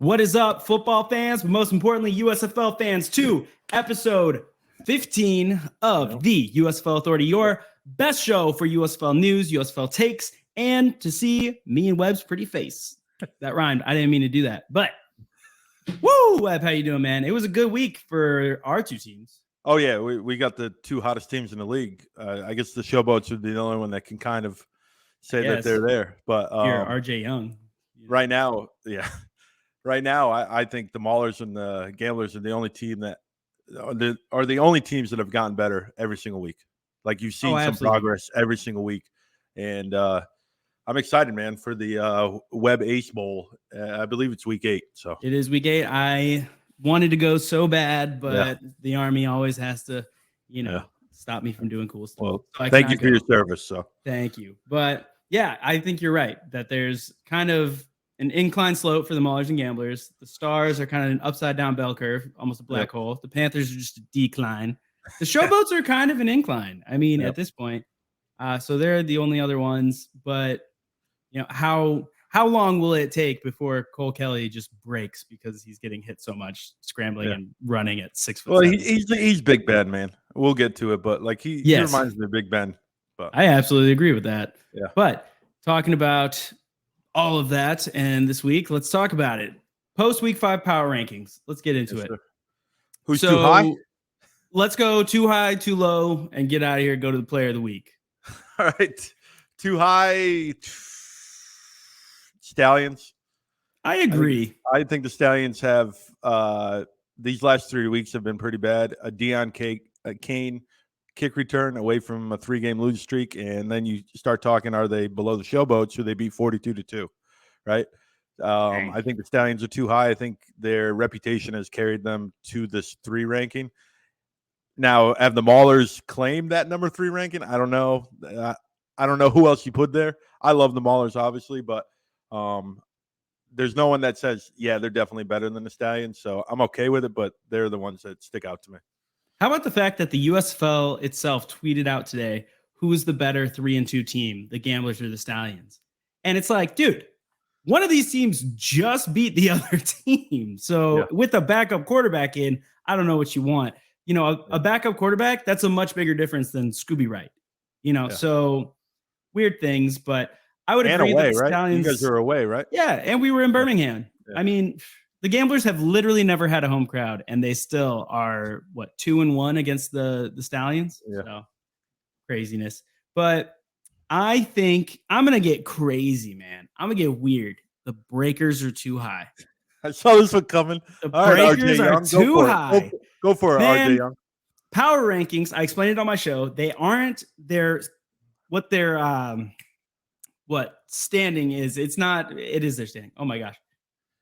What is up, football fans, but most importantly, USFL fans, to episode 15 of the USFL Authority, your best show for USFL news, USFL takes, and to see me and Webb's pretty face. That rhymed. I didn't mean to do that, but woo, Webb, how you doing, man? It was a good week for our two teams. Oh, yeah, we got the two hottest teams in the league. I guess the Showboats would be the only one that can kind of say that they're there. But you're RJ Young. Right now, right now, I think the Maulers and the Gamblers are the only team that are the only teams that have gotten better every single week. Like you've seen some progress every single week, and I'm excited, man, for the Webb Ace Bowl. I believe it's week 8. So it is week 8. I wanted to go so bad, but the Army always has to, stop me from doing cool stuff. Well, so thank you for your service. So thank you. But yeah, I think you're right that there's kind of an incline slope for the Maulers and Gamblers. The Stars are kind of an upside down bell curve, almost a black hole. The Panthers are just a decline. The Showboats are kind of an incline. I mean, at this point, so they're the only other ones. But how long will it take before Cole Kelly just breaks because he's getting hit so much, scrambling and running at 6 foot? Well, he's Big Ben, man. We'll get to it, but like he reminds me of Big Ben. But I absolutely agree with that. Yeah. But talking about all of that, and this week, let's talk about it. Post week 5 power rankings. Let's get into it. Sir. Who's too high? Let's go too high, too low, and get out of here. Go to the player of the week. All right. Too high. Stallions. I agree. I think the Stallions have these last 3 weeks have been pretty bad. A Deion Kane kick return away from a 3-game losing streak, and then you start talking, are they below the Showboats who they beat 42-2, right? I think the Stallions are too high. I think their reputation has carried them to this 3 ranking. Now, have the Maulers claimed that number 3 ranking? I don't know. I don't know who else you put there. I love the Maulers, obviously, but there's no one that says, they're definitely better than the Stallions. So I'm okay with it, but they're the ones that stick out to me. How about the fact that the USFL itself tweeted out today, who is the better 3-2 team, the Gamblers or the Stallions? And it's like, dude, one of these teams just beat the other team. So with a backup quarterback in, I don't know what you want. A backup quarterback, that's a much bigger difference than Scooby Wright. So weird things, but I would agree away, that the Stallions, you guys are away, right? Yeah, and we were in Birmingham. Yeah. I mean, the Gamblers have literally never had a home crowd, and they still are 2-1 against the Stallions. Yeah. So craziness. But I think I'm gonna get crazy, man. I'm gonna get weird. The Breakers are too high. I saw this one coming. The Breakers are too high. Go for it, man, RJ Young. Power rankings. I explained it on my show. They aren't their what standing is. It is their standing. Oh my gosh.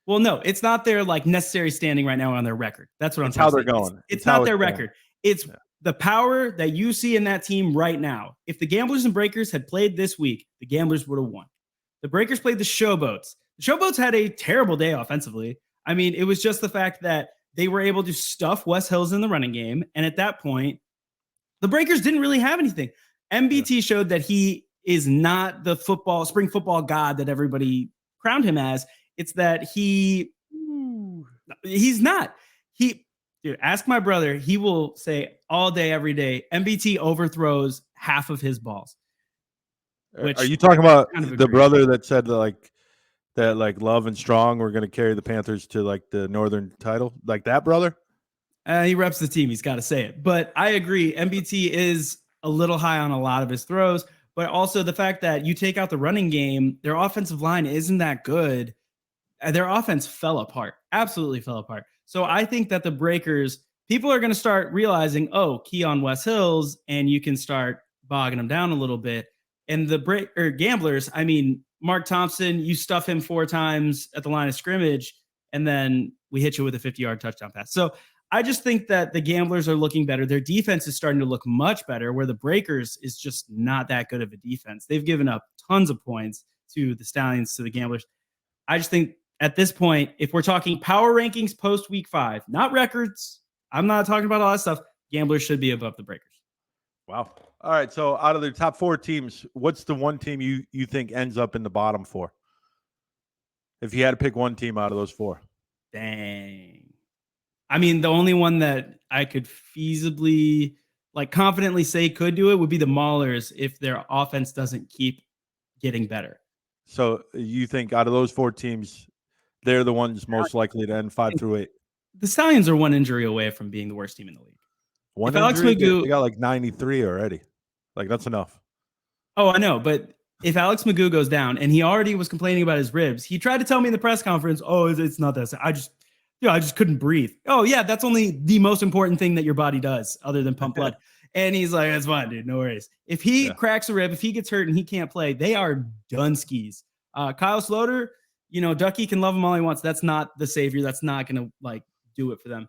Well, no, it's not their necessary standing right now on their record. That's what I'm trying to say. How they're going. It's not their record. It's the power that you see in that team right now. If the Gamblers and Breakers had played this week, the Gamblers would have won. The Breakers played the Showboats. The Showboats had a terrible day offensively. I mean, it was just the fact that they were able to stuff West Hills in the running game. And at that point, the Breakers didn't really have anything. MBT showed that he is not the spring football god that everybody crowned him as. It's that he's not. Dude, ask my brother. He will say all day, every day, MBT overthrows half of his balls. Are you talking about the brother that said that Love and Strong were going to carry the Panthers to the Northern title? Like that brother? He reps the team. He's got to say it. But I agree. MBT is a little high on a lot of his throws. But also the fact that you take out the running game, their offensive line isn't that good. Their offense fell apart, absolutely fell apart. So I think that the Breakers, people are going to start realizing, key on West Hills, and you can start bogging them down a little bit. And the Gamblers, I mean, Mark Thompson, you stuff him 4 times at the line of scrimmage, and then we hit you with a 50-yard touchdown pass. So I just think that the Gamblers are looking better. Their defense is starting to look much better, where the Breakers is just not that good of a defense. They've given up tons of points to the Stallions, to the Gamblers. I just think at this point, if we're talking power rankings post week 5, not records, I'm not talking about all that stuff, Gamblers should be above the Breakers. Wow. All right. So out of their top 4 teams, what's the one team you think ends up in the bottom 4? If you had to pick one team out of those 4. Dang. I mean, the only one that I could feasibly, like, confidently say could do it would be the Maulers if their offense doesn't keep getting better. So you think out of those 4 teams, they're the ones most likely to end 5 through 8? The Stallions are one injury away from being the worst team in the league. One If Alex injury, Magoo, they got like 93 already. Like, that's enough. oh, I know, but if Alex Magoo goes down, and he already was complaining about his ribs, he tried to tell me in the press conference, "Oh, it's not that. I just couldn't breathe." Oh yeah, that's only the most important thing that your body does, other than pump blood. And he's like, "That's fine, dude. No worries." If he cracks a rib, if he gets hurt and he can't play, they are done skis. Kyle Sloter, Ducky can love him all he wants. That's not the savior. That's not gonna do it for them.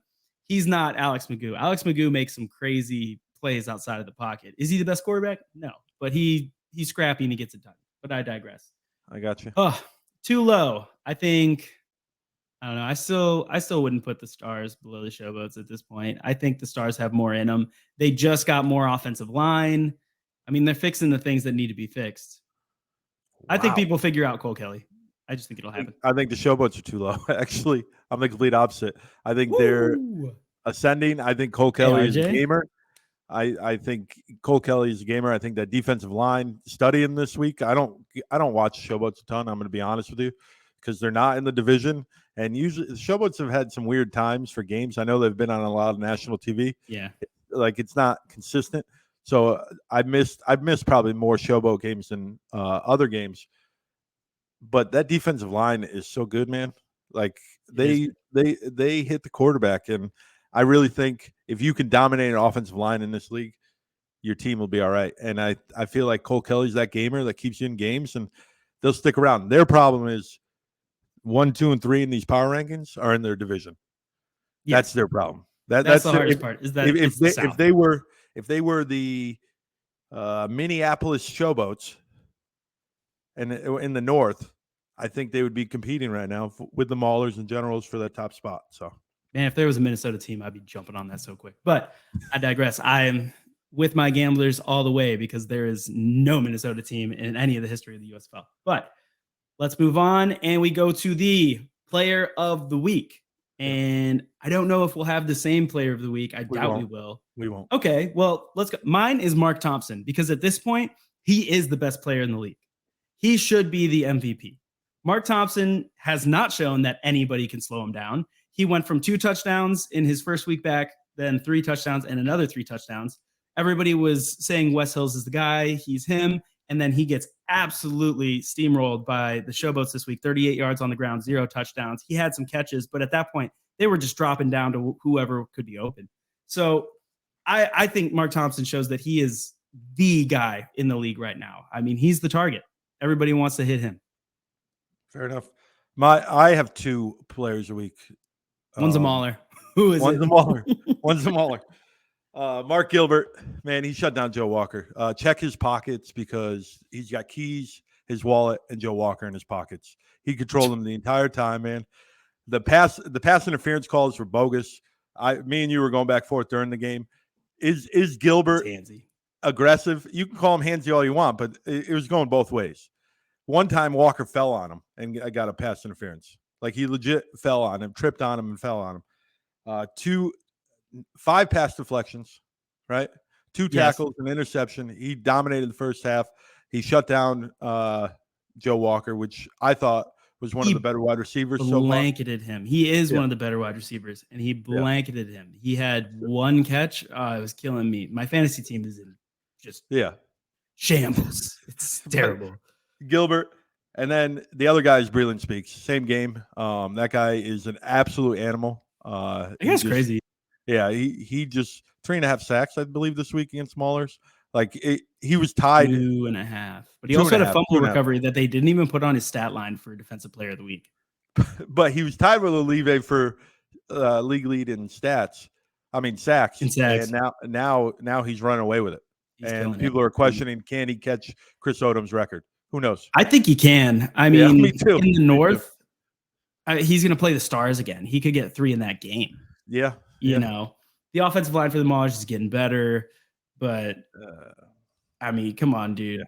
He's not Alex Magoo. Alex Magoo makes some crazy plays outside of the pocket. Is he the best quarterback? No, but he's scrappy and he gets it done. But I digress. I got you. Oh, too low. I think. I don't know. I still wouldn't put the Stars below the Showboats at this point. I think the Stars have more in them. They just got more offensive line. I mean, they're fixing the things that need to be fixed. Wow. I think people figure out Cole Kelly. I just think it'll happen. I think the Showboats are too low. Actually, I'm the complete opposite. I think they're ascending. I think Cole Kelly is a gamer. I think Cole Kelly is a gamer. I think that defensive line studying this week. I don't watch Showboats a ton. I'm going to be honest with you, because they're not in the division. And usually the Showboats have had some weird times for games. I know they've been on a lot of national TV. Yeah. Like, it's not consistent. So I've missed probably more Showboat games than other games. But that defensive line is so good, man. Like, they hit the quarterback. And I really think if you can dominate an offensive line in this league, your team will be all right. And I feel like Cole Kelly's that gamer that keeps you in games, and they'll stick around. Their problem is 1, 2, and 3 in these power rankings are in their division. Yeah. That's their problem. That's the hardest part. Is that if they were the Minneapolis Showboats and in the North, I think they would be competing right now with the Maulers and Generals for that top spot. So, man, if there was a Minnesota team, I'd be jumping on that so quick. But I digress. I am with my gamblers all the way, because there is no Minnesota team in any of the history of the USFL. But let's move on, and we go to the player of the week. And I don't know if we'll have the same player of the week. I doubt we will. We won't. Okay, well, let's go. Mine is Mark Thompson, because at this point, he is the best player in the league. He should be the MVP. Mark Thompson has not shown that anybody can slow him down. He went from 2 touchdowns in his first week back, then 3 touchdowns and another 3 touchdowns. Everybody was saying Wes Hills is the guy. He's him. And then he gets absolutely steamrolled by the Showboats this week. 38 yards on the ground, 0 touchdowns. He had some catches, but at that point, they were just dropping down to whoever could be open. So I think Mark Thompson shows that he is the guy in the league right now. I mean, he's the target. Everybody wants to hit him. Fair enough. I have 2 players a week. One's a mauler. Who is One's a mauler. One's a mauler. Mark Gilbert, man, he shut down Joe Walker. Check his pockets, because he's got keys, his wallet, and Joe Walker in his pockets. He controlled them the entire time, man. The pass interference calls were bogus. Me and you were going back and forth during the game. Is Gilbert aggressive? You can call him handsy all you want, but it was going both ways. One time Walker fell on him and I got a pass interference. Like, he legit fell on him, tripped on him, and fell on him. 5 pass deflections, right? 2 tackles, an interception. He dominated the first half. He shut down Joe Walker, which I thought was one of the better wide receivers. Blanketed him. He is one of the better wide receivers, and he blanketed him. He had 1 catch. It was killing me. My fantasy team is in just shambles. It's terrible. Gilbert. And then the other guy is Breland Speaks. Same game. That guy is an absolute animal. That's crazy. Yeah, he just 3.5 sacks, I believe, this week against Maulers. Like, he was tied 2.5. But he also had a fumble recovery that they didn't even put on his stat line for Defensive Player of the Week. But he was tied with Olive for league lead in sacks. And now he's running away with it. And people are questioning, can he catch Chris Odom's record? Who knows? I think he can. I mean, me too. In the North, he's going to play the Stars again. He could get 3 in that game. Yeah. You know, the offensive line for the Maulers is getting better, but I mean, come on, dude.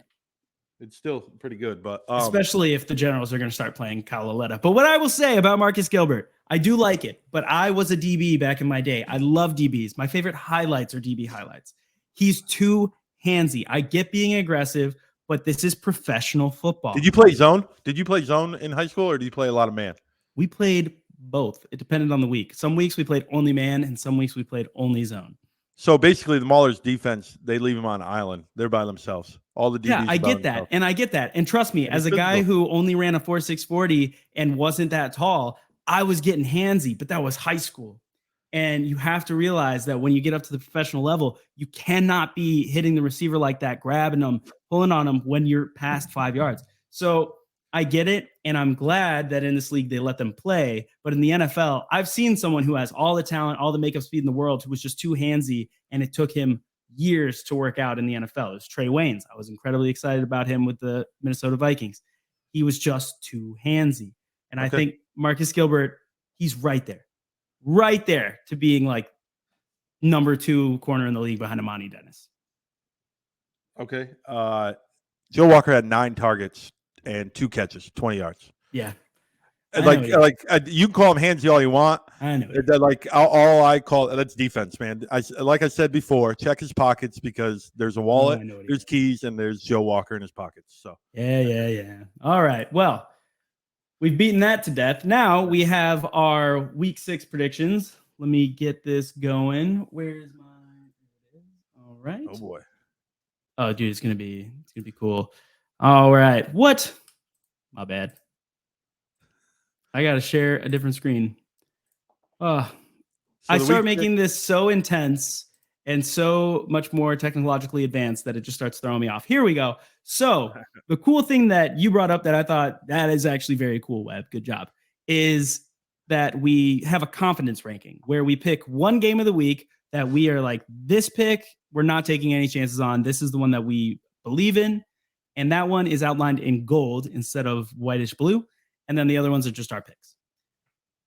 It's still pretty good, but especially if the Generals are going to start playing Calaletta. But what I will say about Marcus Gilbert, I do like it, but I was a DB back in my day. I love DBs. My favorite highlights are DB highlights. He's too handsy. I get being aggressive, but this is professional football. Did you play zone? Did you play zone in high school, or did you play a lot of man? We played both. It depended on the week. Some weeks we played only man, and some weeks we played only zone. So basically, the Maulers defense, they leave them on an island. They're by themselves. All the DBs. Yeah, I get that. And I get that. And trust me, as a guy who only ran a 4.6 40 and wasn't that tall, I was getting handsy, but that was high school. And you have to realize that when you get up to the professional level, you cannot be hitting the receiver like that, grabbing them, pulling on them when you're past 5 yards. So I get it. And I'm glad that in this league, they let them play. But in the NFL, I've seen someone who has all the talent, all the makeup speed in the world, who was just too handsy. And it took him years to work out in the NFL. It was Trey Waynes. I was incredibly excited about him with the Minnesota Vikings. He was just too handsy. And I think Marcus Gilbert, he's right there to being like number 2 corner in the league behind Amani Dennis. Okay. Joe Walker had 9 targets and 2 catches, 20 yards. Yeah. You can call him handsy all you want. I know. Like all I call that's defense, man. Like I said before, check his pockets because there's a wallet, there's keys, and there's Joe Walker in his pockets. So yeah. All right. Well, we've beaten that to death. Now we have our week 6 predictions. Let me get this going. Where's my? All right. Oh boy. Oh, dude, it's gonna be cool. All right. What? My bad. I gotta share a different screen. I start making this so intense and so much more technologically advanced that it just starts throwing me off. Here we go. So the cool thing that you brought up that I thought that is actually very cool, Webb, good job, is that we have a confidence ranking where we pick one game of the week that we are like, this pick, we're not taking any chances on. This is the one that we believe in. And that one is outlined in gold instead of whitish blue. And then the other ones are just our picks.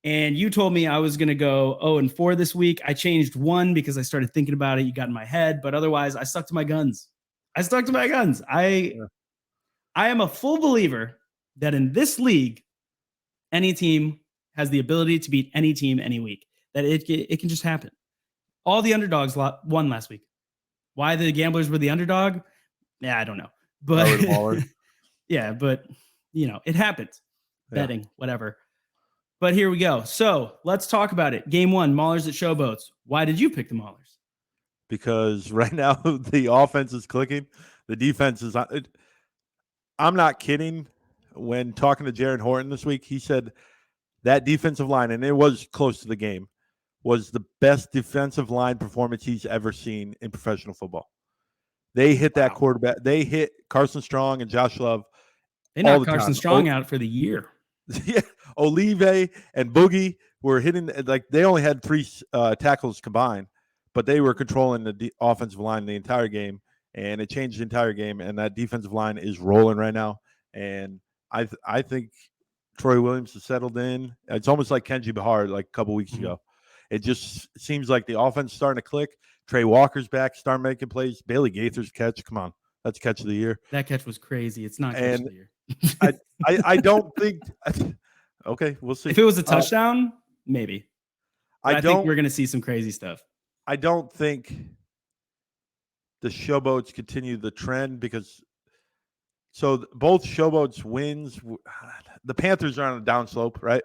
And you told me I was going to go 0-4 this week. I changed one because I started thinking about it. You got in my head. But otherwise, I stuck to my guns. I am a full believer that in this league, any team has the ability to beat any team any week. That it can just happen. All the underdogs won last week. Why the Gamblers were the underdog? Yeah, I don't know. But yeah, but it happens. Betting, whatever. But here we go. So let's talk about it. Game 1, Maulers at Showboats. Why did you pick the Maulers? Because right now the offense is clicking. The defense is not. I'm not kidding. When talking to Jaron Horton this week, he said that defensive line, and it was close to the game, was the best defensive line performance he's ever seen in professional football. They hit that quarterback. They hit Carson Strong and Josh Love. They knocked Carson Strong out for the year. Yeah, Olive and Boogie were hitting, like they only had 3 tackles combined, but they were controlling the offensive line the entire game, and it changed the entire game. And that defensive line is rolling right now. And I think Troy Williams has settled in. It's almost like Kenji Bahar like a couple weeks ago. It just seems like the offense is starting to click. Trey Walker's back, start making plays. Bailey Gaither's catch, come on, that's catch of the year. That catch was crazy. It's not catch of the year. I don't think. Okay, we'll see. If it was a touchdown, maybe. I think we're going to see some crazy stuff. I don't think the Showboats continue the trend because both Showboats wins. The Panthers are on a downslope, right?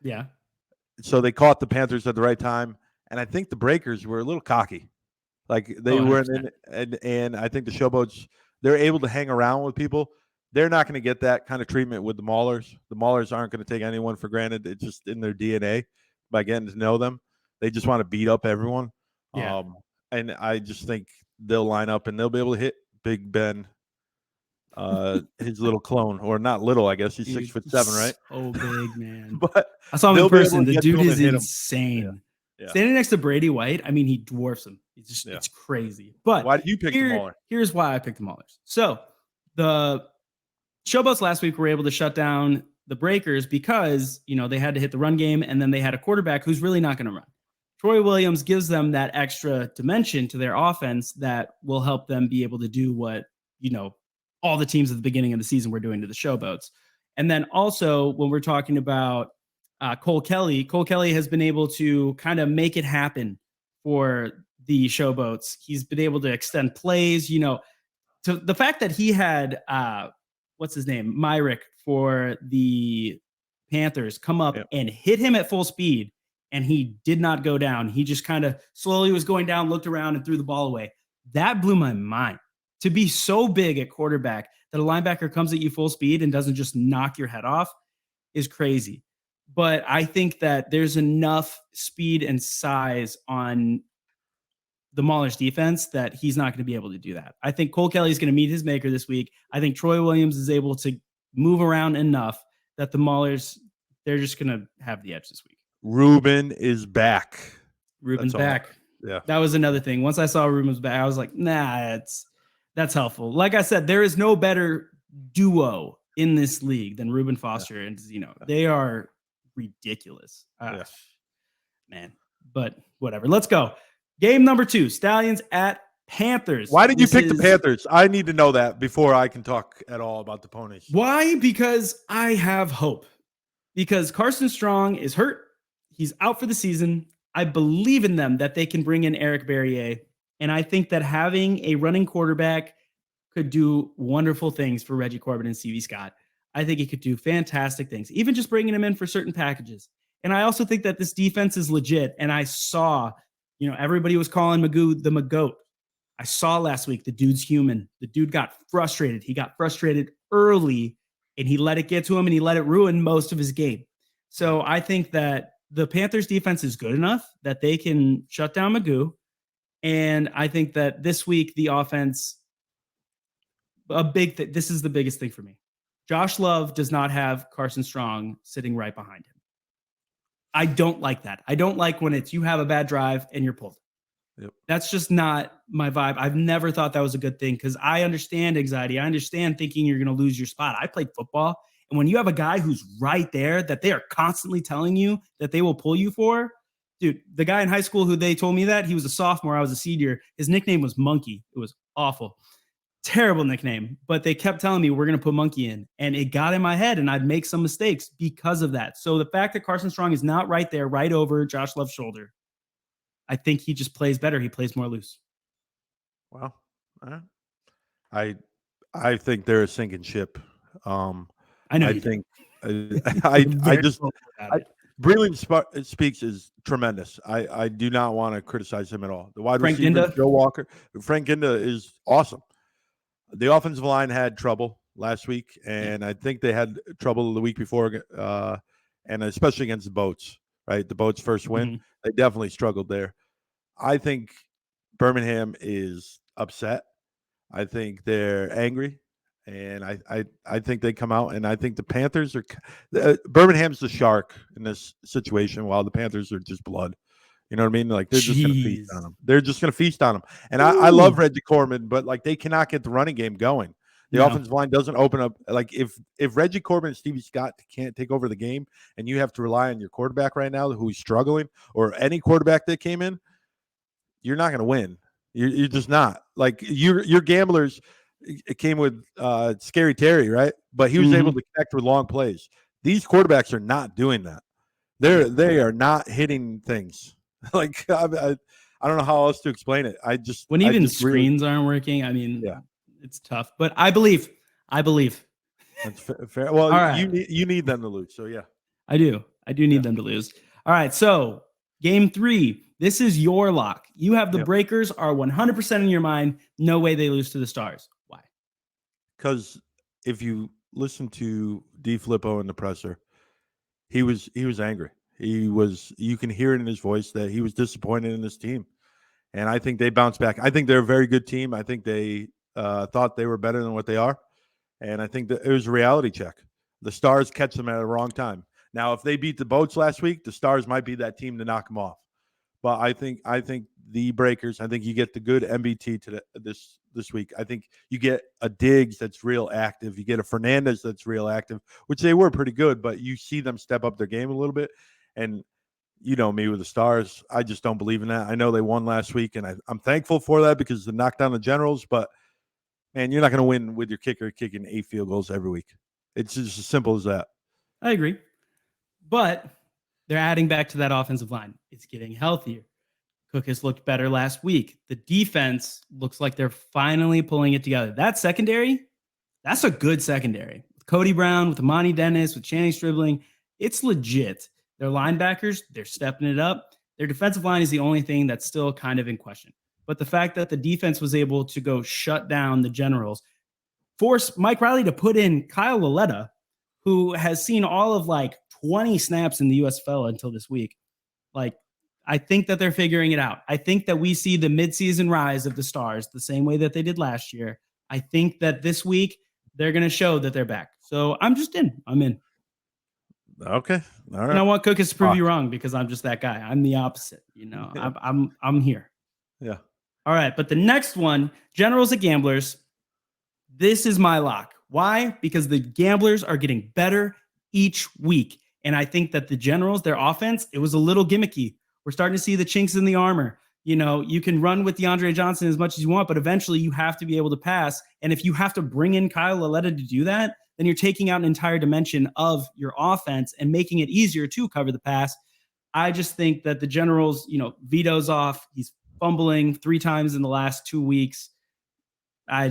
Yeah. So they caught the Panthers at the right time, and I think the Breakers were a little cocky, like they were and I think the Showboats, they're able to hang around with people. They're not going to get that kind of treatment with the Maulers. The Maulers aren't going to take anyone for granted. It's just in their DNA by getting to know them. They just want to beat up everyone. Yeah. And I just think they'll line up and they'll be able to hit Big Ben, his little clone, or not little, I guess. He's 6'7", right? Oh, big, man. But I saw him in person. The dude is insane. Yeah. Standing next to Brady White, I mean, he dwarfs him. It's crazy. But why did you pick the Mauler? Here's why I picked the Maulers. So the Showboats last week were able to shut down the Breakers because, they had to hit the run game, and then they had a quarterback who's really not going to run. Troy Williams gives them that extra dimension to their offense that will help them be able to do what, all the teams at the beginning of the season were doing to the Showboats. And then also when we're talking about Cole Kelly has been able to kind of make it happen for the Showboats. He's been able to extend plays, to the fact that he had, what's his name? Myrick for the Panthers come up and hit him at full speed, and he did not go down. He just kind of slowly was going down, looked around, and threw the ball away. That blew my mind. To be so big at quarterback that a linebacker comes at you full speed and doesn't just knock your head off is crazy. But I think that there's enough speed and size on the Maulers defense that he's not going to be able to do that. I think Cole Kelly is going to meet his maker this week. I think Troy Williams is able to move around enough that the Maulers, they're just going to have the edge this week. Ruben is back. Ruben's back. Yeah. That was another thing. Once I saw Ruben's back, I was like, nah, that's helpful. Like I said, there is no better duo in this league than Ruben Foster. And, they are ridiculous. Man, but whatever. Let's go. Game number 2, Stallions at Panthers. Why did you pick the Panthers? I need to know that before I can talk at all about the ponies. Why? Because I have hope. Because Carson Strong is hurt. He's out for the season. I believe in them that they can bring in Eric Berrier. And I think that having a running quarterback could do wonderful things for Reggie Corbin and CV Scott. I think he could do fantastic things, even just bringing him in for certain packages. And I also think that this defense is legit. And I saw, everybody was calling Magoo the Magoat. I saw last week the dude's human. The dude got frustrated. He got frustrated early, and he let it get to him, and he let it ruin most of his game. So I think that the Panthers defense is good enough that they can shut down Magoo. And I think that this week, the offense, this is the biggest thing for me. Josh Love does not have Carson Strong sitting right behind him. I don't like that. I don't like when you have a bad drive and you're pulled. Yep. That's just not my vibe. I've never thought that was a good thing because I understand anxiety. I understand thinking you're going to lose your spot. I played football. And when you have a guy who's right there that they are constantly telling you that they will pull you for, dude, the guy in high school who they told me that, he was a sophomore, I was a senior. His nickname was Monkey. It was awful. Terrible nickname. But they kept telling me we're going to put Monkey in. And it got in my head and I'd make some mistakes because of that. So the fact that Carson Strong is not right there, right over Josh Love's shoulder, I think he just plays better. He plays more loose. Wow. I think they're a sinking ship. I know. I think Breland Speaks is tremendous. I do not want to criticize him at all. The wide receiver, Joe Walker, Frank Ginda is awesome. The offensive line had trouble last week, and I think they had trouble the week before, and especially against the Boats, right? The Boats' first win, they definitely struggled there. I think Birmingham is upset. I think they're angry. And I think they come out, and I think the Panthers are Birmingham's the shark in this situation, while the Panthers are just blood. You know what I mean? Like they're just going to feast on them. They're just going to feast on them. And I love Reggie Corbin, but like they cannot get the running game going. The offensive line doesn't open up. Like if Reggie Corbin and Stevie Scott can't take over the game, and you have to rely on your quarterback right now who's struggling, or any quarterback that came in, you're not going to win. You're just not. Like your gamblers. It came with Scary Terry, right? But he was able to connect with long plays. These quarterbacks are not doing that. They are not hitting things. Like I don't know how else to explain it. When even screens aren't working. I mean, it's tough. But I believe. That's fair. Well, right. you need them to lose. So yeah, I do need them to lose. All right. So game 3. This is your lock. You have the Breakers are 100% in your mind. No way they lose to the Stars. Why? Because if you listen to D. Filippo in the presser, he was angry. You can hear it in his voice that he was disappointed in this team. And I think they bounced back. I think they're a very good team. I think they thought they were better than what they are. And I think that it was a reality check. The Stars catch them at the wrong time. Now, if they beat the Boats last week, the Stars might be that team to knock them off. But I think the Breakers, I think you get the good MBT to this week. I think you get a Diggs that's real active. You get a Fernandez that's real active, which they were pretty good, but you see them step up their game a little bit. And you know me with the Stars, I just don't believe in that. I know they won last week, and I'm thankful for that because they knocked down the Generals, but And you're not going to win with your kicker kicking 8 field goals every week. It's just as simple as that. I agree. But they're adding back to that offensive line. It's getting healthier. Cook has looked better last week. The defense looks like they're finally pulling it together. That secondary, that's a good secondary. With Cody Brown, with Amani Dennis, with Channing Stribling, it's legit. Their linebackers, they're stepping it up. Their defensive line is the only thing that's still kind of in question. But the fact that the defense was able to go shut down the Generals, force Mike Riley to put in Kyle Laletta, who has seen all of like 20 snaps in the USFL until this week. Like, I think that they're figuring it out. I think that we see the midseason rise of the Stars the same way that they did last year. I think that this week they're going to show that they're back. So I'm just in. I'm in. Okay. All right. And I want Cookus to prove you wrong because I'm just that guy. I'm the opposite. You know, Yeah. I'm here. Yeah. All right. But the next one, Generals at Gamblers. This is my lock. Why? Because the Gamblers are getting better each week. And I think that the Generals, their offense, it was a little gimmicky. We're starting to see the chinks in the armor. You know, you can run with DeAndre Johnson as much as you want, but eventually you have to be able to pass. And if you have to bring in Kyle Laletta to do that, then you're taking out an entire dimension of your offense and making it easier to cover the pass. I just think that the Generals, you know, Vito's off. He's fumbling 3 times in the last 2 weeks. I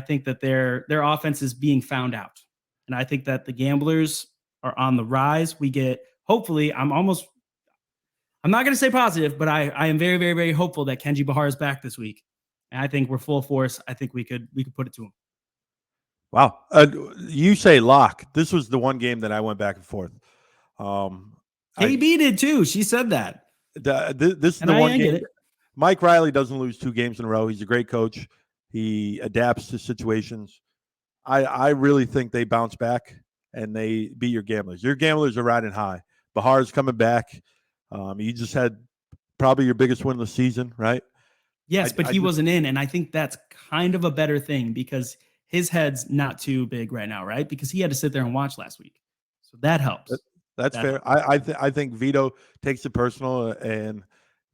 think that their offense is being found out. And I think that the Gamblers are on the rise. We get, hopefully, I'm not going to say positive, but I am very, very, very hopeful that Kenji Bahar is back this week. And I think we're full force. I think we could put it to him. Wow. You say lock. This was the one game that I went back and forth. KB did too. She said that. This is the one game. Mike Riley doesn't lose 2 games in a row. He's a great coach. He adapts to situations. I really think they bounce back and they beat your Gamblers. Your Gamblers are riding high. Bahar's coming back. You just had probably your biggest win of the season, right? Yes, but he wasn't in, and I think that's kind of a better thing because his head's not too big right now, right? Because he had to sit there and watch last week. So that helps. That's fair. I think Vito takes it personal and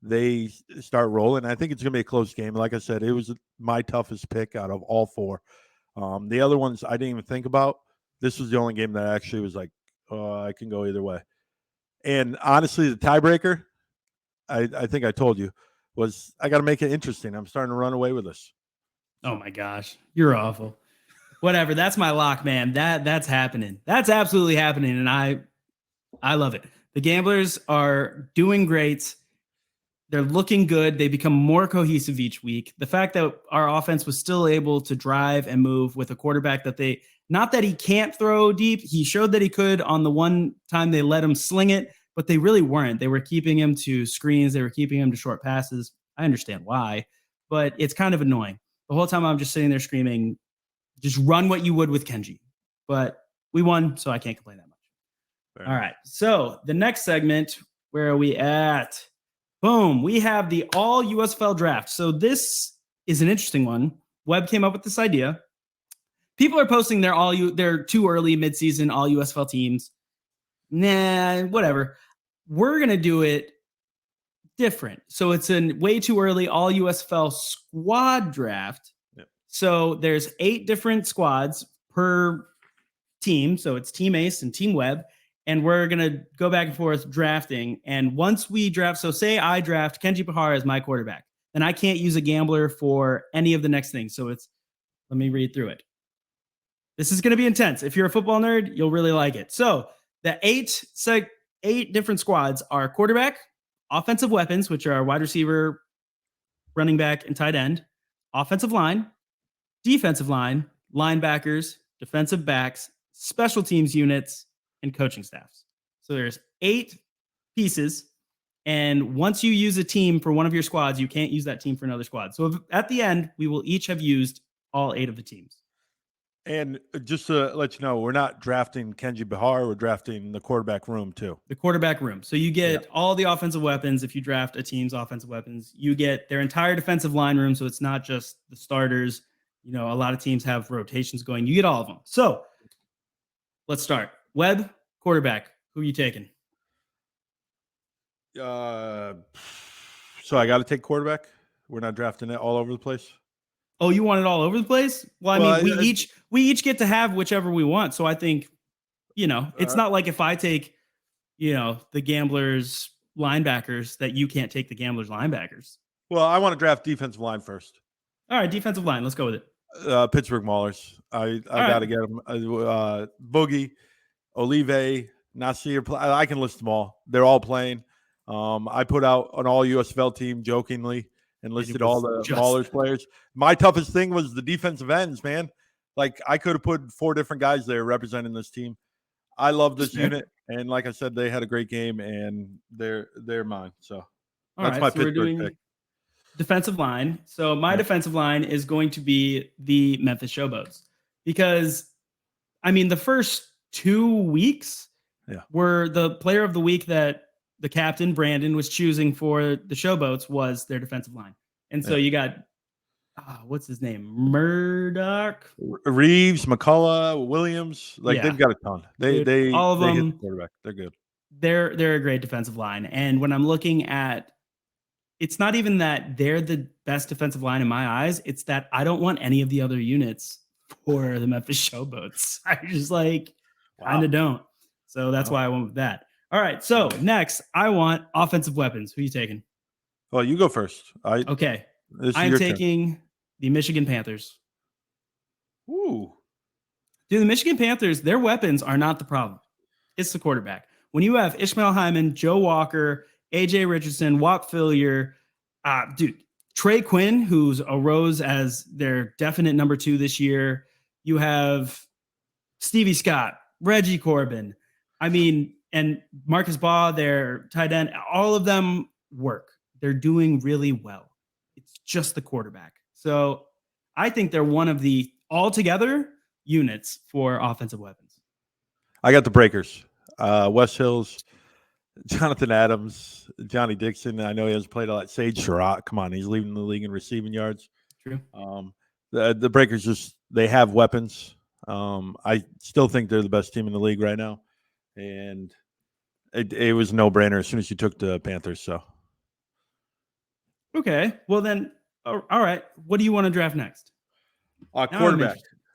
they start rolling. I think it's going to be a close game. Like I said, it was my toughest pick out of all 4. The other ones I didn't even think about. This was the only game that I actually was like, I can go either way. And honestly, the tiebreaker, I think I told you, was I got to make it interesting. I'm starting to run away with this. Oh my gosh, you're awful. Whatever, that's my lock, man. That's happening. That's absolutely happening, and I love it. The Gamblers are doing great. They're looking good. They become more cohesive each week. The fact that our offense was still able to drive and move with a quarterback that not that he can't throw deep. He showed that he could on the one time they let him sling it, but they really weren't. They were keeping him to screens. They were keeping him to short passes. I understand why, but it's kind of annoying. The whole time I'm just sitting there screaming, just run what you would with Kenji. But we won, so I can't complain that much. Fair enough. Right. So the next segment, where are we at? Boom. We have the All USFL draft. So this is an interesting one. Webb came up with this idea. People are posting their too early midseason All USFL teams. Nah, whatever. We're going to do it different. So it's a way too early All USFL squad draft. Yep. So there's 8 different squads per team. So it's Team Ace and Team Webb. And we're going to go back and forth drafting. And once we draft, so say I draft Kenji Bahar as my quarterback, then I can't use a gambler for any of the next things. So let me read through it. This is going to be intense. If you're a football nerd, you'll really like it. So the 8 different squads are quarterback, offensive weapons, which are wide receiver, running back, and tight end, offensive line, defensive line, linebackers, defensive backs, special teams units, and coaching staffs. So there's 8 pieces. And once you use a team for one of your squads, you can't use that team for another squad. So at the end, we will each have used all 8 of the teams. And just to let you know, we're not drafting Kenji Bahar. We're drafting the quarterback room too. The quarterback room. So you get all the offensive weapons. If you draft a team's offensive weapons, you get their entire defensive line room. So it's not just the starters. You know, a lot of teams have rotations going. You get all of them. So let's start. Webb, quarterback. Who are you taking? So I got to take quarterback. We're not drafting it all over the place. Oh, you want it all over the place? Well, I mean, we each get to have whichever we want. So I think, it's not like if I take, the Gamblers linebackers that you can't take the Gamblers linebackers. Well, I want to draft defensive line first. All right, defensive line. Let's go with it. Pittsburgh Maulers. I got to get them. Boogie, Olive, Nasir. I can list them all. They're all playing. I put out an all USFL team jokingly and listed all the Maulers players. My toughest thing was the defensive ends, man. Like I could have put 4 different guys there representing this team. I love this unit, and like I said, they had a great game, and they're mine. So that's my Pittsburgh pick. Defensive line. So my defensive line is going to be the Memphis Showboats because, I mean, the first 2 weeks were the player of the week that the captain, Brandon, was choosing for the Showboats was their defensive line. And so you got, what's his name? Murdoch? Reeves, McCullough, Williams. They've got a ton. They all of them. Hit the quarterback. They're good. They're a great defensive line. And when I'm looking at, it's not even that they're the best defensive line in my eyes. It's that I don't want any of the other units for the Memphis Showboats. I just kind of don't. So that's why I went with that. All right. So next, I want offensive weapons. Who are you taking? Well, you go first. Okay. I'm taking the Michigan Panthers. Ooh. Dude, the Michigan Panthers, their weapons are not the problem. It's the quarterback. When you have Ishmael Hyman, Joe Walker, AJ Richardson, Walt Fillier, Trey Quinn, who's arose as their definite number 2 this year. You have Stevie Scott, Reggie Corbin. I mean, and Marcus Baugh, their tight end. All of them work. They're doing really well. It's just the quarterback. So I think they're one of the altogether units for offensive weapons. I got the Breakers. Wes Hills, Jonathan Adams, Johnny Dixon. I know he hasn't played a lot. Sage Surratt. Come on, he's leading the league in receiving yards. True. The Breakers they have weapons. I still think they're the best team in the league right now, and it was a no-brainer as soon as you took the Panthers. So, okay, well then, all right. What do you want to draft next?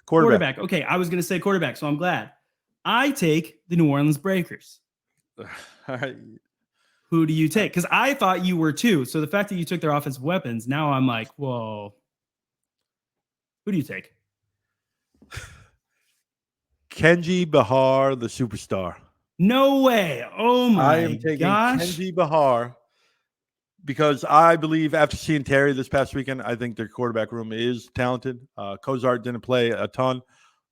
Quarterback. Okay, I was going to say quarterback, so I'm glad. I take the New Orleans Breakers. All right. Who do you take? Because I thought you were too. So the fact that you took their offensive weapons, now I'm like, whoa. Who do you take? Kenji Bahar, the superstar. No way. Oh my gosh. I am taking Kenji Bahar because I believe after seeing Terry this past weekend, I think their quarterback room is talented. Cozart didn't play a ton.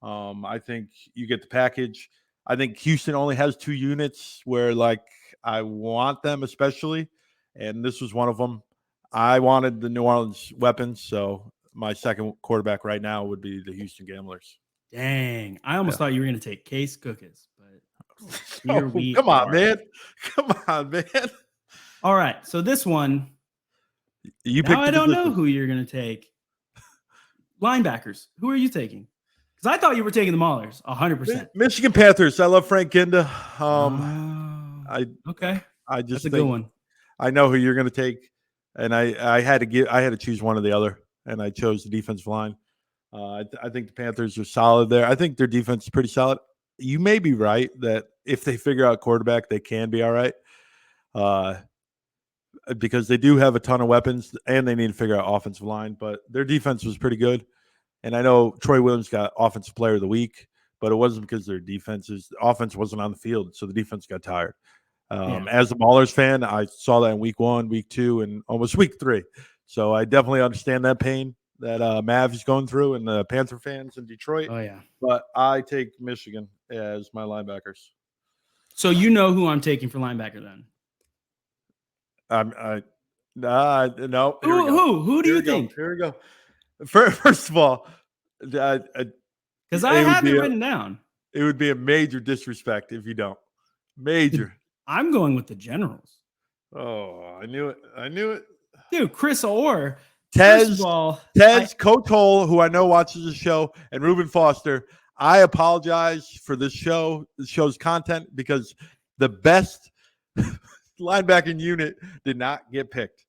I think you get the package. I think Houston only has 2 units where, I want them especially, and this was one of them. I wanted the New Orleans weapons, so my second quarterback right now would be the Houston Gamblers. Dang. I almost thought you were going to take Case Cookis, but come on, man. Come on, man. All right, so this one, I don't know who you're going to take. Linebackers. Who are you taking? Because I thought you were taking the Maulers, 100%. Michigan Panthers. I love Frank Ginda. Okay. I just That's a good one. I know who you're going to take, and I had to choose one or the other, and I chose the defensive line. I think the Panthers are solid there. I think their defense is pretty solid. You may be right that if they figure out quarterback, they can be all right. Because they do have a ton of weapons, and they need to figure out offensive line, but their defense was pretty good. And I know Troy Williams got Offensive Player of the Week, but it wasn't because their the offense wasn't on the field, so the defense got tired. As a Maulers fan, I saw that in week 1, week 2, and almost week 3. So I definitely understand that pain that Mav is going through and the Panther fans in Detroit. Oh, yeah. But I take Michigan as my linebackers. So you know who I'm taking for linebacker then? No. Who do you think? Here we go. First of all, because I have it written down. It would be a major disrespect if you don't. Major. I'm going with the Generals. Oh, I knew it. Dude, Chris Orr. Coach Hole, who I know watches the show, and Reuben Foster. I apologize for this show's content, because the best linebacking unit did not get picked.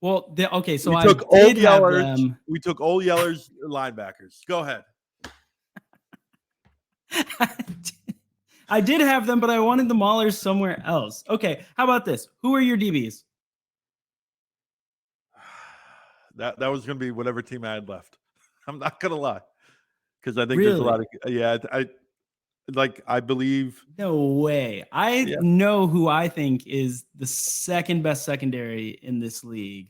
Well, okay, so We I took did old have Yellers. them. We took old Yellers linebackers. Go ahead. I did have them, but I wanted the Maulers somewhere else. Okay, how about this? Who are your DBs? That was going to be whatever team I had left. I'm not going to lie, because I think Really? there's a lot of I believe. No way. I know who I think is the second best secondary in this league,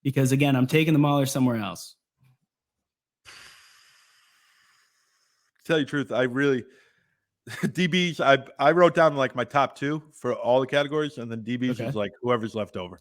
because again, I'm taking the Maulers somewhere else. To tell you the truth, I really DBs. I wrote down like my top 2 for all the categories, and then DBs is like whoever's left over.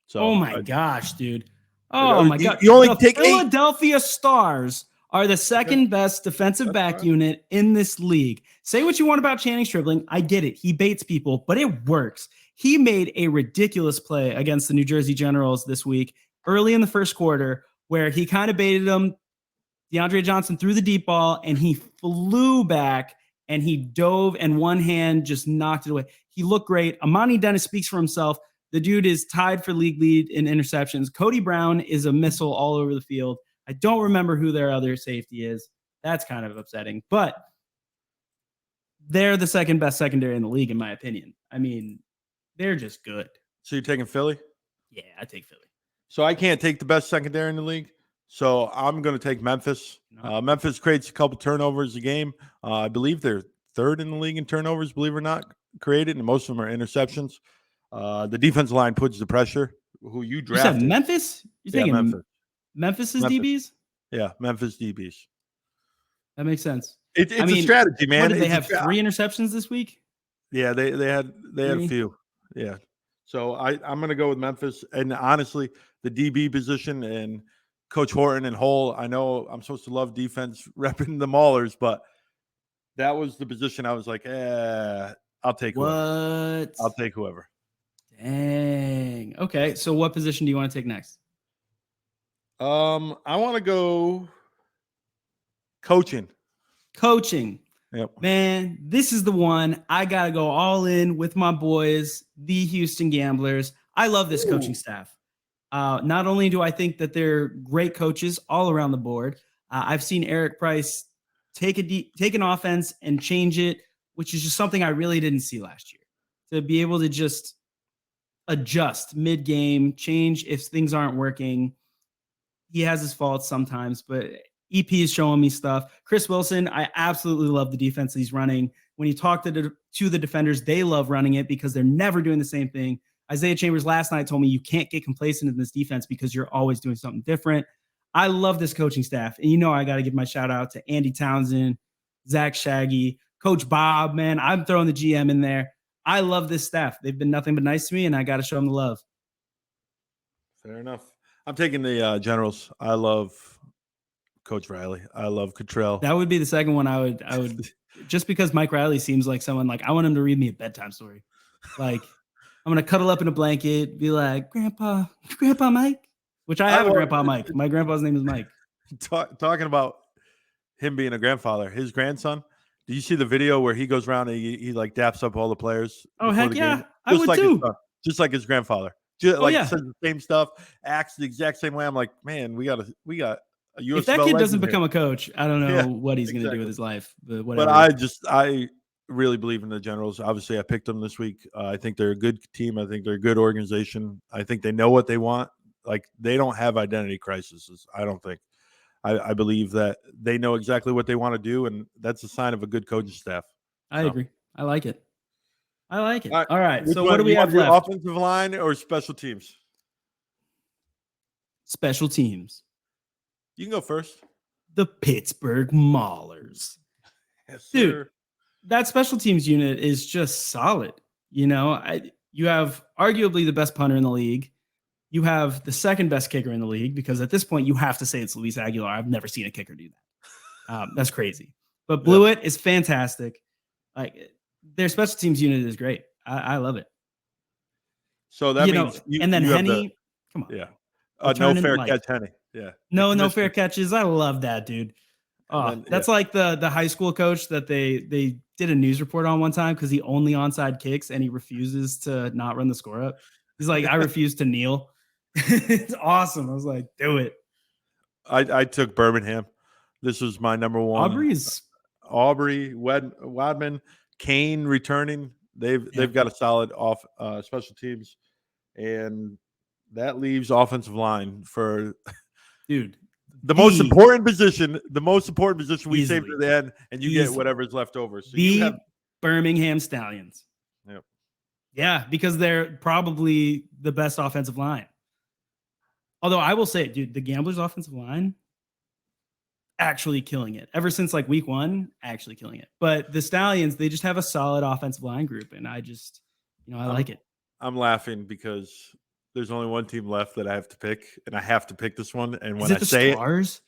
So, oh my gosh, dude. Oh my God. You only the take Philadelphia Stars are the second best defensive back unit in this league. Say what you want about Channing Stribling. I get it. He baits people, but it works. He made a ridiculous play against the New Jersey Generals this week, early in the first quarter, where he kind of baited them. DeAndre Johnson threw the deep ball, and he flew back, and he dove, and one hand just knocked it away. He looked great. Amani Dennis speaks for himself. The dude is tied for league lead in interceptions. Cody Brown is a missile all over the field. I don't remember who their other safety is. That's kind of upsetting, but they're the second best secondary in the league, in my opinion. I mean, they're just good. So you're taking Philly? Yeah, I take Philly. So I can't take the best secondary in the league. So I'm going to take Memphis. Memphis creates a couple turnovers a game. I believe they're third in the league in turnovers, believe it or not, created, and most of them are interceptions. The defensive line puts the pressure. Who you drafted? You said Memphis? You're taking Memphis. Memphis' DBs? Yeah, Memphis DBs. That makes sense. It's a strategy, man. What, did they have 3 interceptions this week? Yeah, they had a few. Yeah. So I'm going to go with Memphis. And honestly, the DB position and Coach Horton and Hull, I know I'm supposed to love defense repping the Maulers, but that was the position I was like, I'll take whoever. I'll take whoever. Dang. Okay. So what position do you want to take next? I want to go coaching. Yep. Man, this is the one. I got to go all in with my boys, the Houston Gamblers. I love this coaching staff. Not only do I think that they're great coaches all around the board, I've seen Eric Price take an offense and change it, which is just something I really didn't see last year. To be able to just adjust mid-game, change if things aren't working. He has his faults sometimes, but EP is showing me stuff. Chris Wilson, I absolutely love the defense he's running. When you talk to the defenders, they love running it because they're never doing the same thing. Isaiah Chambers last night told me you can't get complacent in this defense because you're always doing something different. I love this coaching staff. And I got to give my shout out to Andy Townsend, Zach Shaggy, Coach Bob, man. I'm throwing the GM in there. I love this staff. They've been nothing but nice to me, and I got to show them the love. Fair enough. I'm taking the Generals. I love Coach Riley. I love Cottrell. That would be the second one I would just because Mike Riley seems like someone like I want him to read me a bedtime story. Like I'm going to cuddle up in a blanket, be like, Grandpa Mike, which I have a Grandpa Mike. My grandpa's name is Mike. Talking about him being a grandfather, his grandson. Did you see the video where he goes around and he like daps up all the players? Oh, heck yeah. Game? I would too. Just like his grandfather. Says the same stuff, acts the exact same way. I'm like, man, we got a USFL. If that kid doesn't become a coach, I don't know what he's going to do with his life. But whatever. But I really believe in the Generals. Obviously, I picked them this week. I think they're a good team. I think they're a good organization. I think they know what they want. Like they don't have identity crises. I don't think. I believe that they know exactly what they want to do, and that's a sign of a good coaching staff. I agree. I like it. All right. So what do we have left? Offensive line or special teams? Special teams. You can go first. The Pittsburgh Maulers. Yes, sir. Dude, that special teams unit is just solid. You have arguably the best punter in the league. You have the second best kicker in the league because at this point you have to say it's Luis Aguilar. I've never seen a kicker do that. That's crazy. But Blewett is fantastic. Like their special teams unit is great. I love it. So that means and then Henny. Come on. Yeah. No fair catch, Henny. Yeah. No fair catches. I love that, dude. That's like the high school coach that they did a news report on one time because he only onside kicks and he refuses to not run the score up. He's like, I refuse to kneel. It's awesome. I was like, do it. I took Birmingham. This was my number one. Aubrey, Wadman, Kane returning. They've got a solid off special teams, and that leaves offensive line for dude. the most important position. The most important position we saved at the end, and you get whatever's left over. So you have Birmingham Stallions. Yep. Yeah, because they're probably the best offensive line. Although I will say, dude, the Gamblers' offensive line actually killing it. Ever since like week 1, actually killing it. But the Stallions, they just have a solid offensive line group, and I just, I like it. I'm laughing because there's only one team left that I have to pick, and I have to pick this one. And when I say Stars?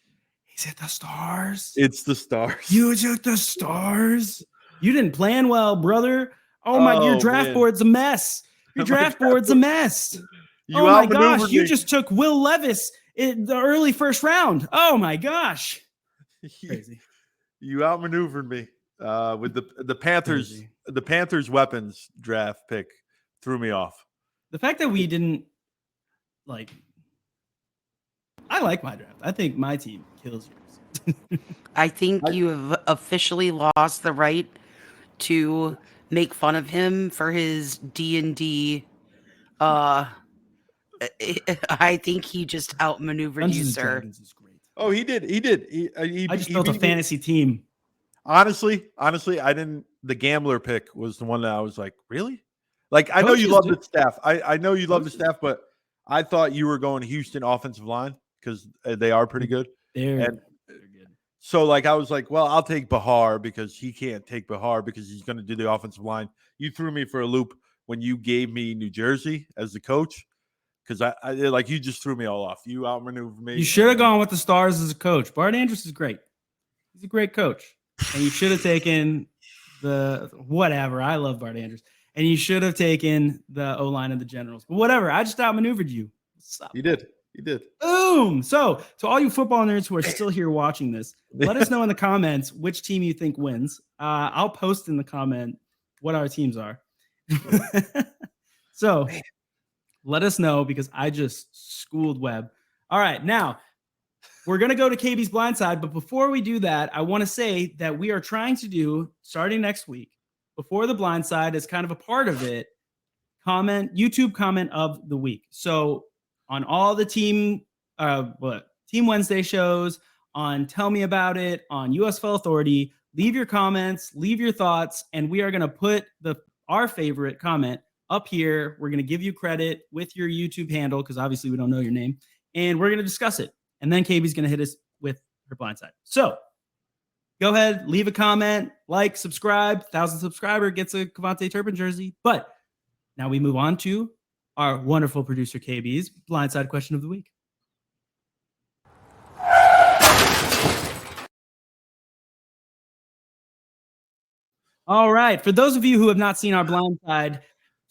Is it the Stars? It's the Stars. You took the Stars. You didn't plan well, brother. Your draft board's a mess. Your draft board's a mess. Oh my gosh, you just took Will Levis in the early first round. Oh my gosh. Crazy. You outmaneuvered me with the Panthers. Crazy. The Panthers weapons draft pick threw me off. The fact that we didn't I like my draft. I think my team kills yours. I think you have officially lost the right to make fun of him for his D&D. I think he just outmaneuvered you, sir. Is great. Oh, he did. I just built a fantasy team. Honestly, I didn't. The Gambler pick was the one that I was like, really? Like, I know you love the staff. I know you love the staff, but I thought you were going Houston offensive line because they are pretty good. They're good. So, like, I was like, well, I'll take Bahar because he can't take Bahar because he's going to do the offensive line. You threw me for a loop when you gave me New Jersey as the coach. Because I like you just threw me all off. You outmaneuvered me. You should have gone with the Stars as a coach. Bart Andrews is great. He's a great coach. And you should have taken the whatever. I love Bart Andrews. And you should have taken the O-line of the Generals. But whatever. I just outmaneuvered you. You did. Boom. So to all you football nerds who are still here watching this, let us know in the comments which team you think wins. I'll post in the comment what our teams are. So let us know because I just schooled Webb. All right, now we're going to go to KB's Blindside. But before we do that, I want to say that we are trying to do, starting next week, before the Blindside is kind of a part of it, YouTube comment of the week. So on all the Team Wednesday shows, on Tell Me About It, on USFL Authority, leave your comments, leave your thoughts, and we are going to put our favorite comment up here. We're going to give you credit with your YouTube handle because obviously we don't know your name, and we're going to discuss it. And then KB's going to hit us with her Blindside. So go ahead, leave a comment, like, subscribe. 1,000 subscriber gets a Cavante Turpin jersey. But now we move on to our wonderful producer KB's Blindside question of the week. All right. For those of you who have not seen our Blindside,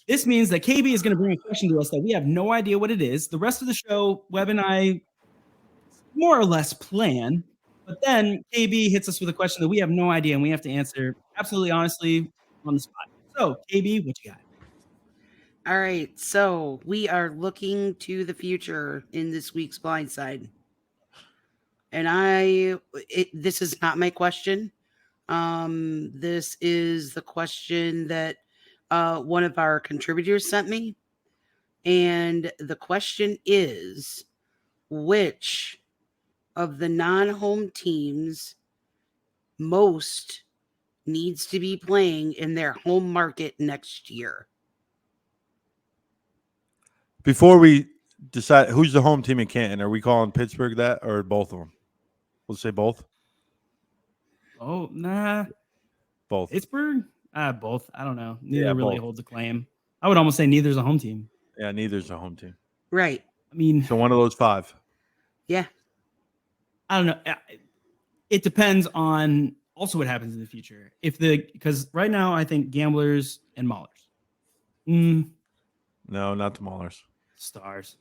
this means that KB is going to bring a question to us that we have no idea what it is. The rest of the show, Webb and I more or less plan, but then KB hits us with a question that we have no idea and we have to answer absolutely honestly on the spot. So, KB, what you got? All right. So we are looking to the future in this week's Blindside. And this is not my question. This is the question that one of our contributors sent me. And the question is, which of the non-home teams most needs to be playing in their home market next year? Before we decide who's the home team in Canton, are we calling Pittsburgh that or both of them? We'll say both. Oh, nah. Both. Pittsburgh? Both. I don't know. Neither really holds a claim. I would almost say neither's a home team. Yeah, neither's a home team. Right. I mean, so one of those 5. Yeah. I don't know. It depends on also what happens in the future. Because right now I think Gamblers and Maulers. No, not the Maulers. Stars.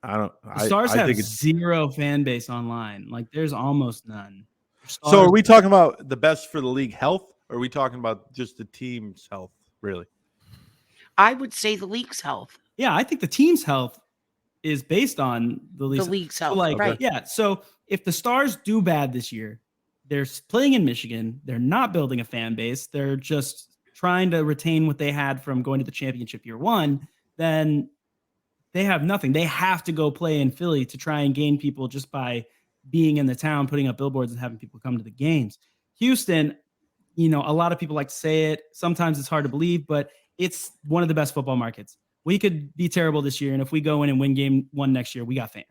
The Stars have zero fan base online. Like there's almost none. So are we talking about the best for the league health, or are we talking about just the team's health, really? I would say the league's health. Yeah, I think the team's health is based on the league. league's So health, like, right? yeah. So if the Stars do bad this year, they're playing in Michigan. They're not building a fan base. They're just trying to retain what they had from going to the championship year one. Then they have nothing. They have to go play in Philly to try and gain people just by being in the town, putting up billboards and having people come to the games. Houston, a lot of people like to say it. Sometimes it's hard to believe, but it's one of the best football markets. We could be terrible this year, and if we go in and win game one next year, we got fans.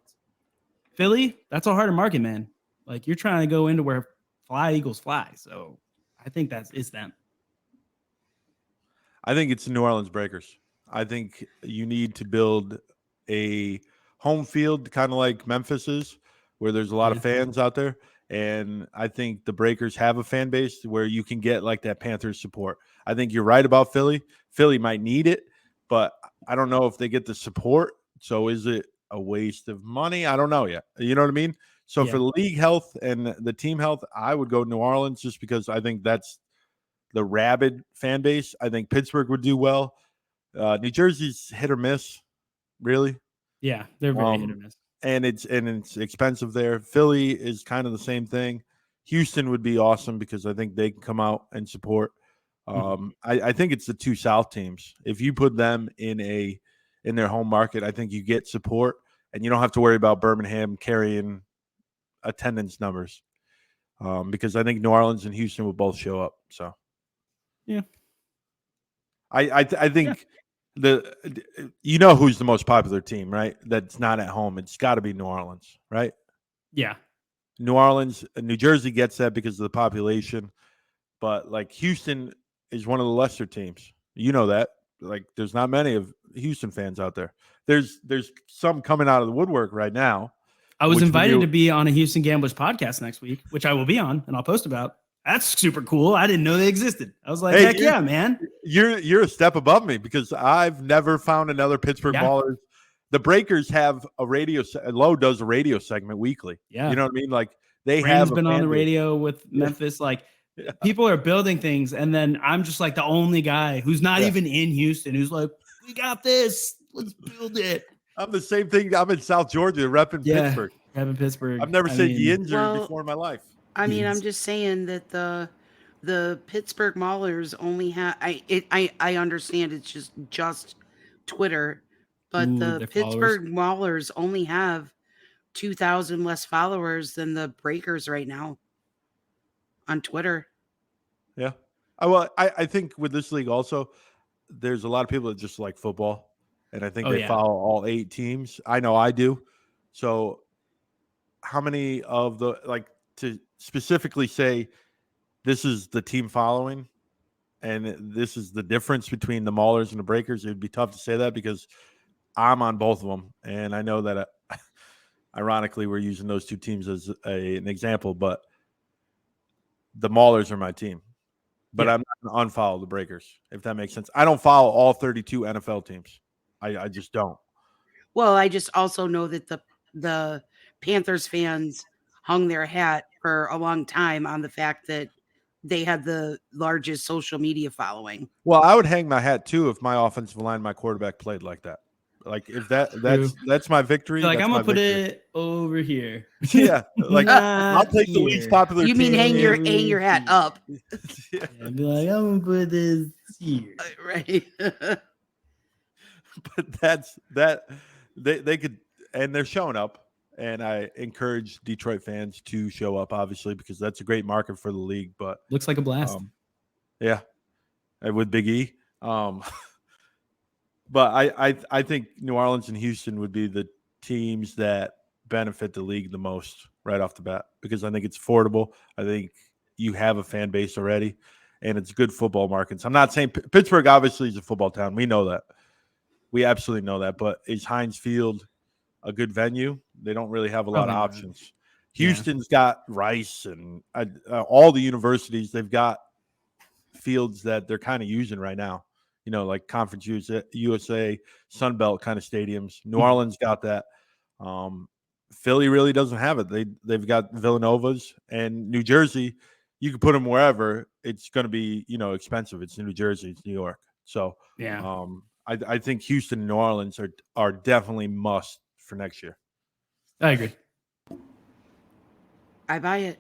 Philly, that's a harder market, man. Like, you're trying to go into where fly eagles fly. So I think it's them. I think it's the New Orleans Breakers. I think you need to build a home field, kind of like Memphis is, where there's a lot of fans out there. And I think the Breakers have a fan base where you can get like that Panthers support. I think you're right about Philly. Philly might need it, but I don't know if they get the support. So is it a waste of money? I don't know yet. You know what I mean? So for the league health and the team health, I would go New Orleans just because I think that's the rabid fan base. I think Pittsburgh would do well. New Jersey's hit or miss, really. Yeah, they're very hit or miss. And it's expensive there. Philly is kind of the same thing. Houston would be awesome because I think they can come out and support. I think it's the two South teams. If you put them in their home market, I think you get support, and you don't have to worry about Birmingham carrying attendance numbers because I think New Orleans and Houston will both show up. So, yeah, I think who's the most popular team, right? That's not at home. It's got to be New Orleans, right? Yeah. New Orleans, New Jersey gets that because of the population, but like Houston is one of the lesser teams. You know that. Like, there's not many of Houston fans out there. There's some coming out of the woodwork right now. I was invited to be on a Houston Gamblers podcast next week, which I will be on and I'll post about. That's super cool. I didn't know they existed. I was like, heck yeah, man. You're a step above me because I've never found another Pittsburgh Maulers. The Breakers have Lowe does a radio segment weekly. Yeah. You know what I mean? Like, they Brandon's have been on the radio with Memphis. Like, people are building things. And then I'm just like the only guy who's not even in Houston who's like, we got this. Let's build it. I'm the same thing. I'm in South Georgia, repping Pittsburgh. Repping Pittsburgh. I've never said Yinzer before in my life. I mean, I'm just saying that the Pittsburgh Maulers only have. I understand it's just Twitter, but the Pittsburgh Maulers only have 2,000 less followers than the Breakers right now on Twitter. Yeah. Well, I think with this league also, there's a lot of people that just like football, and I think they follow all 8 teams. I know I do. So how many of the, like, to specifically say this is the team following and this is the difference between the Maulers and the Breakers, it would be tough to say that because I'm on both of them. And I know that ironically we're using those two teams as an example, but the Maulers are my team. But I'm not going to unfollow the Breakers, if that makes sense. I don't follow all 32 NFL teams. I just don't. Well, I just also know that the Panthers fans hung their hat for a long time on the fact that they had the largest social media following. Well, I would hang my hat too if my offensive line, my quarterback played like that. Like, if that's my victory. Like, I'm gonna put it over here. Yeah, like I'll take the least popular. You mean hang your hat up? Yeah, I'd be like, I'm gonna put this here, right? But that's that. They could, and they're showing up. And I encourage Detroit fans to show up, obviously, because that's a great market for the league. But looks like a blast. Yeah, with Big E. But I think New Orleans and Houston would be the teams that benefit the league the most right off the bat because I think it's affordable. I think you have a fan base already, and it's good football markets. I'm not saying Pittsburgh obviously is a football town. We know that. We absolutely know that. But is Heinz Field a good venue? They don't really have a lot of options. Houston's got Rice and all the universities. They've got fields that they're kind of using right now. You know, like Conference USA, Sun Belt kind of stadiums. New Orleans got that. Philly really doesn't have it. They've got Villanovas, and New Jersey. You can put them wherever. It's going to be expensive. It's New Jersey. It's New York. So yeah. I think Houston and New Orleans are definitely must for next year. I agree. I buy it.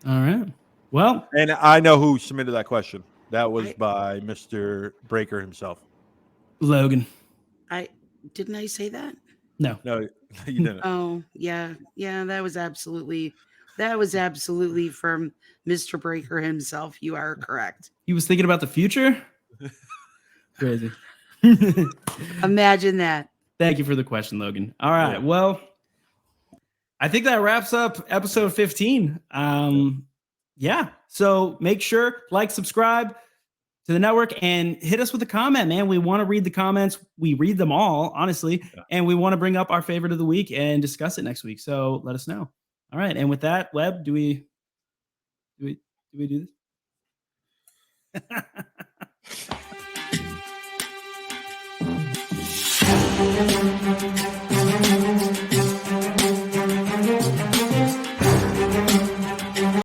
All right. Well, And I know who submitted that question. That was I- by Mr. Breaker himself. Logan. Didn't I say that? No. No, you didn't. Oh, yeah. Yeah, that was absolutely from Mr. Breaker himself. You are correct. He was thinking about the future. Crazy. Imagine that. Thank you for the question, Logan. All right. Yeah. Well, I think that wraps up episode 15. Yeah. So make sure, subscribe to the network and hit us with a comment, man. We want to read the comments. We read them all, honestly. Yeah. And we want to bring up our favorite of the week and discuss it next week. So let us know. All right. And with that, Webb, do we do this?